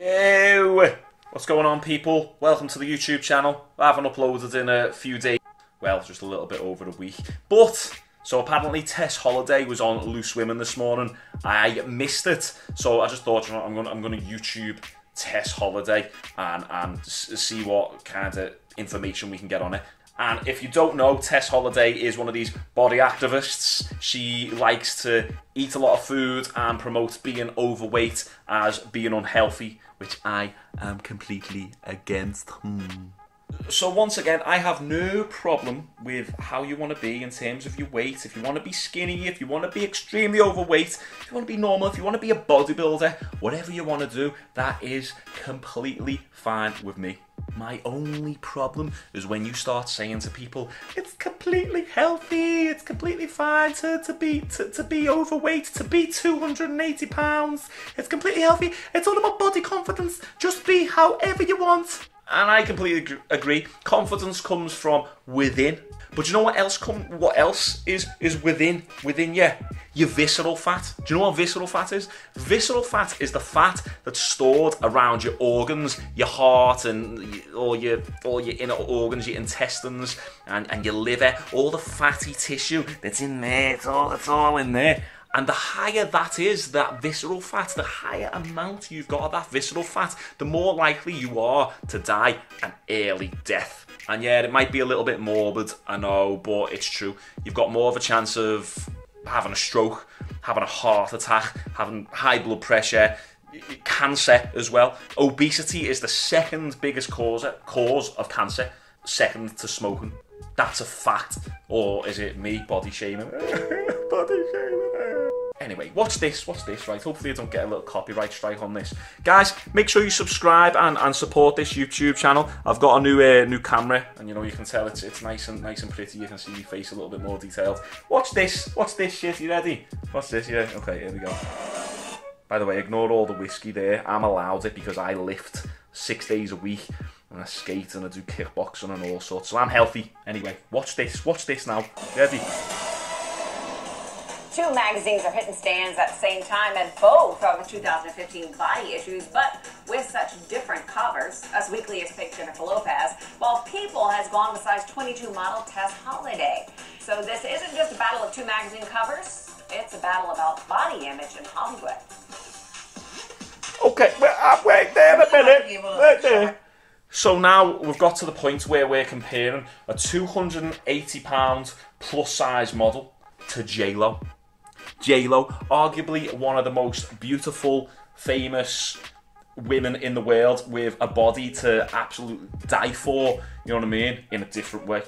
Ew. What's going on, people? Welcome to the YouTube channel. I haven't uploaded in a few days. Well, just a little bit over a week. But, so apparently Tess Holliday was on Loose Women this morning. I missed it. So I just thought, you know, I'm gonna YouTube Tess Holliday and see what kind of information we can get on it. And if you don't know, Tess Holliday is one of these body activists. She likes to eat a lot of food and promotes being overweight as being unhealthy, which I am completely against. So once again, I have no problem with how you want to be in terms of your weight. If you want to be skinny, if you want to be extremely overweight, if you want to be normal, if you want to be a bodybuilder, whatever you want to do, that is completely fine with me. My only problem is when you start saying to people, it's completely healthy, it's completely fine to be overweight, to be 280 pounds, it's completely healthy, it's all about body confidence, just be however you want. And I completely agree. Confidence comes from within. But you know what else is within you? Your visceral fat. Do you know what visceral fat is? Visceral fat is the fat that's stored around your organs, your heart and all your inner organs, your intestines and your liver, all the fatty tissue that's in there, it's all in there. And the higher that is, that visceral fat, the higher amount you've got of that visceral fat, the more likely you are to die an early death. And yeah, it might be a little bit morbid, I know, but it's true. You've got more of a chance of having a stroke, having a heart attack, having high blood pressure, cancer as well. Obesity is the second biggest cause of cancer, second to smoking. That's a fact. Or is it me body shaming? Body shaming. Anyway, watch this, right? Hopefully I don't get a little copyright strike on this. Guys, make sure you subscribe and support this YouTube channel. I've got a new camera, and you know, you can tell it's nice and pretty. You can see my face a little bit more detailed. Watch this shit, you ready? Watch this, yeah? Okay, here we go. By the way, ignore all the whiskey there. I'm allowed it because I lift 6 days a week, and I skate and I do kickboxing and all sorts, so I'm healthy. Anyway, watch this now. Ready? Two magazines are hitting stands at the same time, and both are the 2015 body issues, but with such different covers. Us Weekly is picked Jennifer Lopez, while People has gone with size 22 model Tess Holliday. So this isn't just a battle of two magazine covers, it's a battle about body image in Hollywood. Okay, wait there a minute. Wait there. So now we've got to the point where we're comparing a 280 pound plus size model to J-Lo. J-Lo, arguably one of the most beautiful, famous women in the world, with a body to absolutely die for, you know what I mean, in a different way.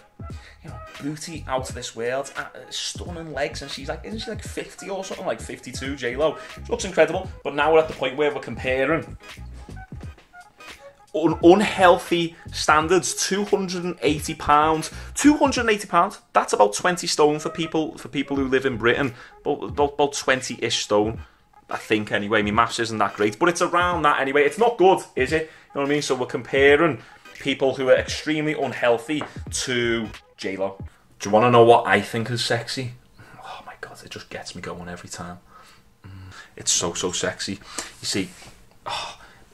You know, booty out of this world, stunning legs, and she's like, isn't she like 50 or something, like 52, J-Lo? She looks incredible, but now we're at the point where we're comparing unhealthy standards. 280 pounds, that's about 20 stone for people who live in Britain, about 20-ish stone, I think, anyway. My maths isn't that great, but it's around that anyway. It's not good, is it? You know what I mean? So we're comparing people who are extremely unhealthy to J-Lo. Do you want to know what I think is sexy? Oh my god, it just gets me going every time. It's so sexy. You see,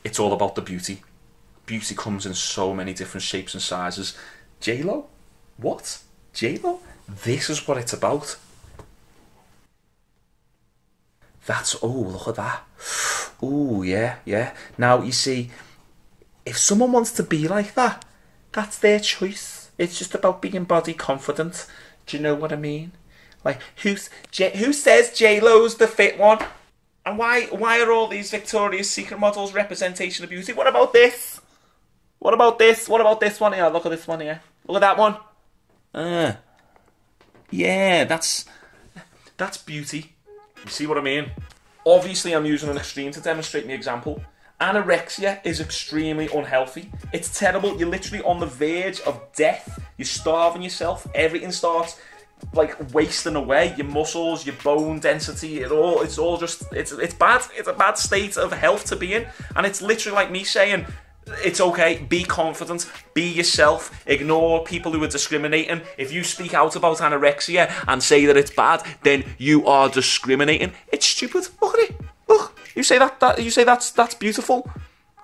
it's all about the beauty. Beauty comes in so many different shapes and sizes. J-Lo? What? J-Lo? This is what it's about. Oh, look at that. Oh, yeah. Now, you see, if someone wants to be like that, that's their choice. It's just about being body confident. Do you know what I mean? Like, who says J-Lo's the fit one? And why are all these Victoria's Secret models representation of beauty? What about this? What about this? What about this one here? Look at this one here. Look at that one. Yeah, that's beauty. You see what I mean? Obviously, I'm using an extreme to demonstrate my example. Anorexia is extremely unhealthy. It's terrible. You're literally on the verge of death. You're starving yourself. Everything starts like wasting away. Your muscles, your bone density, it's bad. It's a bad state of health to be in. And it's literally like me saying, it's okay, be confident, be yourself, ignore people who are discriminating. If you speak out about anorexia and say that it's bad, then you are discriminating. It's stupid. Look at it. Look, you say that's beautiful.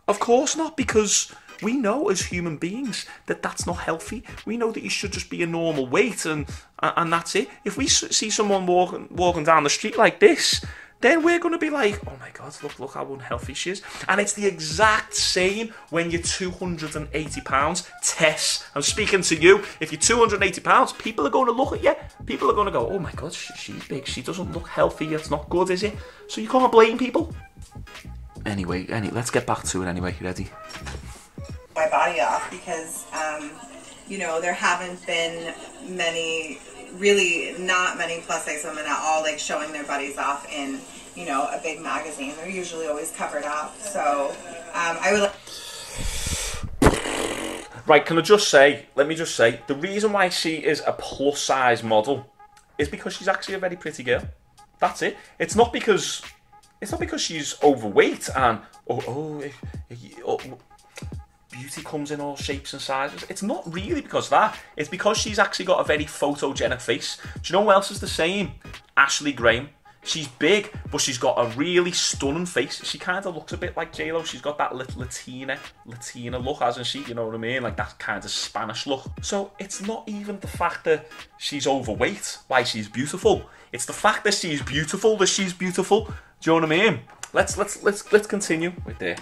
Of course not, because we know as human beings that that's not healthy. We know that you should just be a normal weight and that's it. If we see someone walking down the street like this, then we're going to be like, oh my God, look how unhealthy she is. And it's the exact same when you're 280 pounds. Tess, I'm speaking to you. If you're 280 pounds, people are going to look at you. People are going to go, oh my God, she's big. She doesn't look healthy. It's not good, is it? So you can't blame people. Anyway, let's get back to it anyway. You ready? My body off because, you know, there haven't been not many plus size women at all, like showing their bodies off in, you know, a big magazine. They're usually always covered up. So I would Right, let me just say, the reason why she is a plus size model is because she's actually a very pretty girl. That's it. It's not because she's overweight and beauty comes in all shapes and sizes. It's not really because of that. It's because she's actually got a very photogenic face. Do you know who else is the same? Ashley Graham. She's big, but she's got a really stunning face. She kind of looks a bit like J-Lo. She's got that little Latina look, hasn't she? You know what I mean? Like that kind of Spanish look. So it's not even the fact that she's overweight why she's beautiful. It's the fact that she's beautiful Do you know what I mean? Let's continue right there.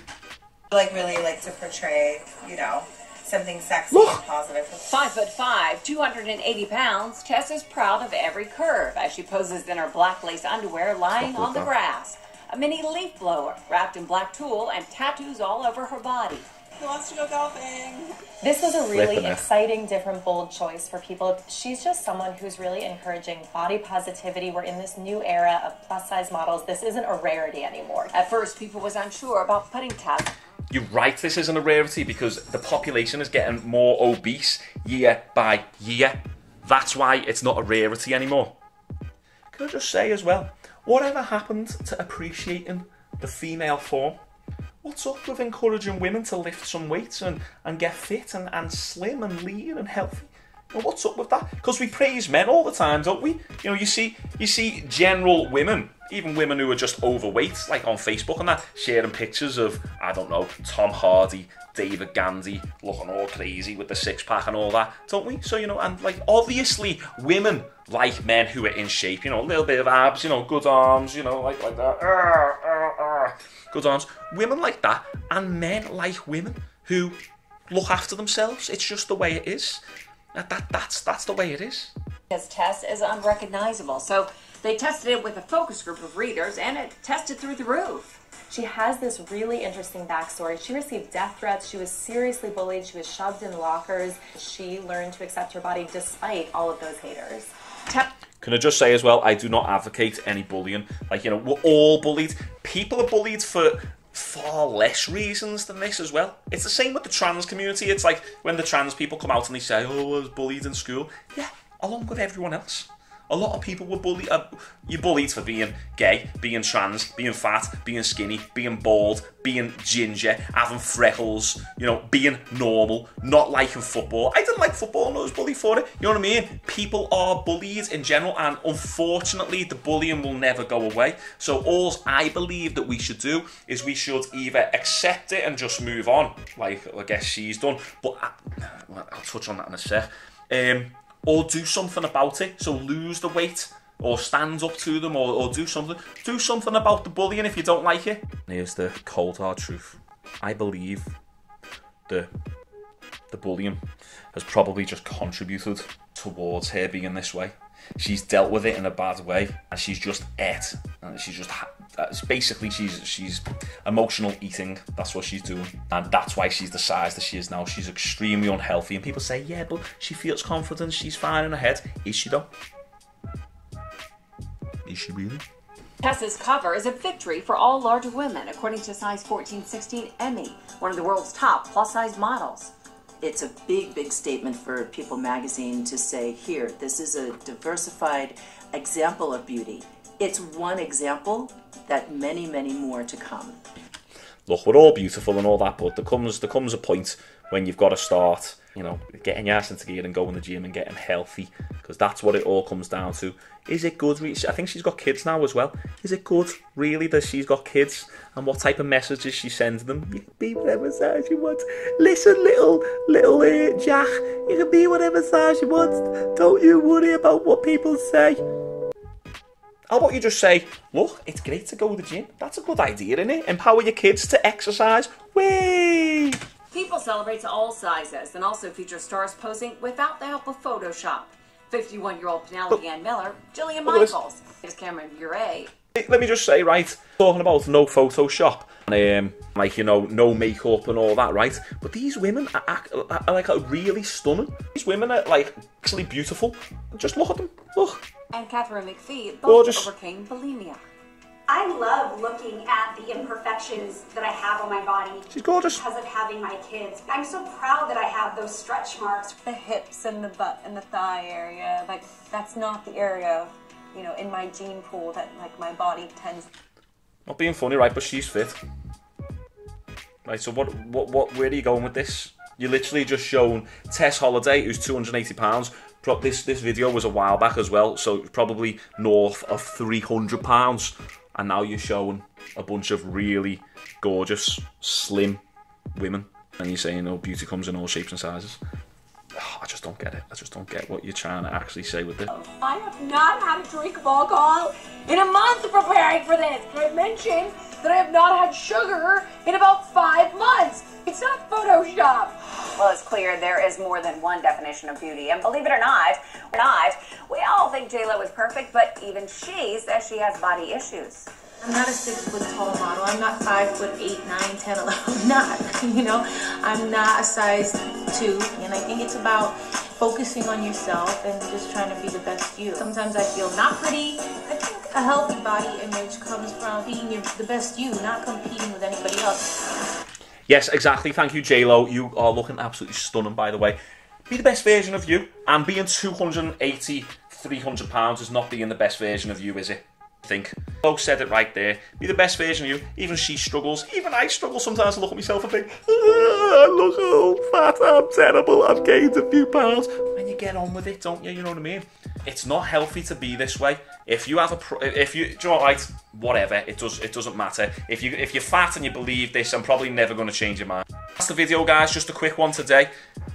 really like to portray, you know, something sexy Look. and positive. 5'5", 280 pounds, Tess is proud of every curve as she poses in her black lace underwear lying on the grass. A mini leaf blower wrapped in black tulle and tattoos all over her body. Who wants to go golfing? This was a really exciting, different, bold choice for people. She's just someone who's really encouraging body positivity. We're in this new era of plus-size models. This isn't a rarity anymore. At first, people was unsure about putting Tess. You're right, this isn't a rarity because the population is getting more obese year by year. That's why it's not a rarity anymore. Can I just say as well, whatever happened to appreciating the female form? What's up with encouraging women to lift some weights and get fit and slim and lean and healthy? Well, what's up with that? Because we praise men all the time, don't we? You know, you see general women, even women who are just overweight, like on Facebook and that, sharing pictures of, I don't know, Tom Hardy, David Gandy, looking all crazy with the six-pack and all that, don't we? So, you know, and like, obviously, women like men who are in shape, you know, a little bit of abs, you know, good arms, you know, like that, good arms. Women like that, and men like women who look after themselves. It's just the way it is. That's the way it is. His test is unrecognizable, so they tested it with a focus group of readers, and it tested through the roof. She has this really interesting backstory. She received death threats. She was seriously bullied. She was shoved in lockers. She learned to accept her body despite all of those haters. Can I just say as well, I do not advocate any bullying. Like, you know, we're all bullied. People are bullied for far less reasons than this as well. It's the same with the trans community. It's like when the trans people come out and they say, oh, I was bullied in school. Yeah, along with everyone else. A lot of people were bullied. You're bullied for being gay, being trans, being fat, being skinny, being bald, being ginger, having freckles, you know, being normal, not liking football. I didn't like football and I was bullied for it. You know what I mean? People are bullied in general, and unfortunately, the bullying will never go away. So all I believe that we should do is we should either accept it and just move on, like I guess she's done. But I'll touch on that in a sec. Or do something about it. So lose the weight, or stand up to them, or do something. Do something about the bullying if you don't like it. Here's the cold hard truth. I believe the bullying has probably just contributed towards her being this way. She's dealt with it in a bad way, and she's just ate. And she's just basically she's emotional eating. That's what she's doing, and that's why she's the size that she is now. She's extremely unhealthy, and people say, yeah, but she feels confident. She's fine in her head. Is she though? Is she really? Tess's cover is a victory for all larger women, according to size 14-16 Emmy, one of the world's top plus-size models. It's a big, big statement for People magazine to say, here, this is a diversified example of beauty. It's one example that many, many more to come. Look, we're all beautiful and all that, but there comes a point when you've got to start you know, getting your ass into gear and going to the gym and getting healthy, because that's what it all comes down to. Is it good? I think she's got kids now as well. Is it good, really, that she's got kids? And what type of messages she sends them? You can be whatever size you want. Listen, little Jack, you can be whatever size you want. Don't you worry about what people say. How about you just say, look, it's great to go to the gym. That's a good idea, isn't it? Empower your kids to exercise. Way! People celebrate to all sizes and also feature stars posing without the help of Photoshop. 51-year-old Penelope Ann Miller, Jillian Michaels, Cameron Bure. Let me just say, right, talking about no Photoshop and like, you know, no makeup and all that, right? But these women are like really stunning. These women are like actually beautiful. Just look at them. Look. And Catherine McPhee both gorgeous. overcame bulimia. I love looking at the imperfections that I have on my body. She's gorgeous. Because of having my kids. I'm so proud that I have those stretch marks. The hips and the butt and the thigh area, like that's not the area, you know, in my gene pool that like my body tends. Not being funny, right? But she's fit. Right. So where are you going with this? You're literally just shown Tess Holliday, who's 280 pounds. This video was a while back as well, so it's probably north of 300 pounds. And now you're showing a bunch of really gorgeous, slim women. And you're saying, oh, beauty comes in all shapes and sizes. Oh, I just don't get it. I just don't get what you're trying to actually say with this. I have not had a drink of alcohol in a month preparing for this. Can I mention that I have not had sugar in about 5 months? It's not Photoshop. Well, it's clear there is more than one definition of beauty. And believe it or not, we all think J-Lo is perfect, but even she says she has body issues. I'm not a 6 foot tall model. I'm not 5 foot 8, 9, 10, 11. I'm not, you know, I'm not a size 2. And I think it's about focusing on yourself and just trying to be the best you. Sometimes I feel not pretty. I think a healthy body image comes from being the best you, not competing with anybody else. Yes, exactly. Thank you, J-Lo. You are looking absolutely stunning, by the way. Be the best version of you. And being 280, 300 pounds is not being the best version of you, is it? I think. Bo said it right there. Be the best version of you. Even she struggles. Even I struggle sometimes to look at myself and think, I look old, fat, I'm terrible, I've gained a few pounds. And you get on with it, don't you? You know what I mean? It's not healthy to be this way. If you have do you know what, right? Whatever, it doesn't matter. If you're fat and you believe this, I'm probably never going to change your mind. That's the video, guys. Just a quick one today.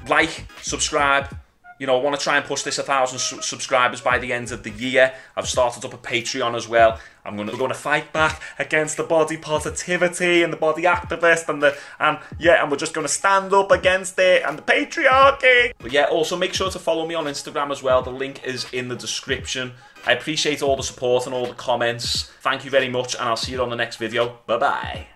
Like, subscribe. You know, I want to try and push this 1,000 subscribers by the end of the year. I've started up a Patreon as well. We're going to fight back against the body positivity and the body activist and we're just going to stand up against it and the patriarchy. But yeah, also make sure to follow me on Instagram as well. The link is in the description. I appreciate all the support and all the comments. Thank you very much, and I'll see you on the next video. Bye bye.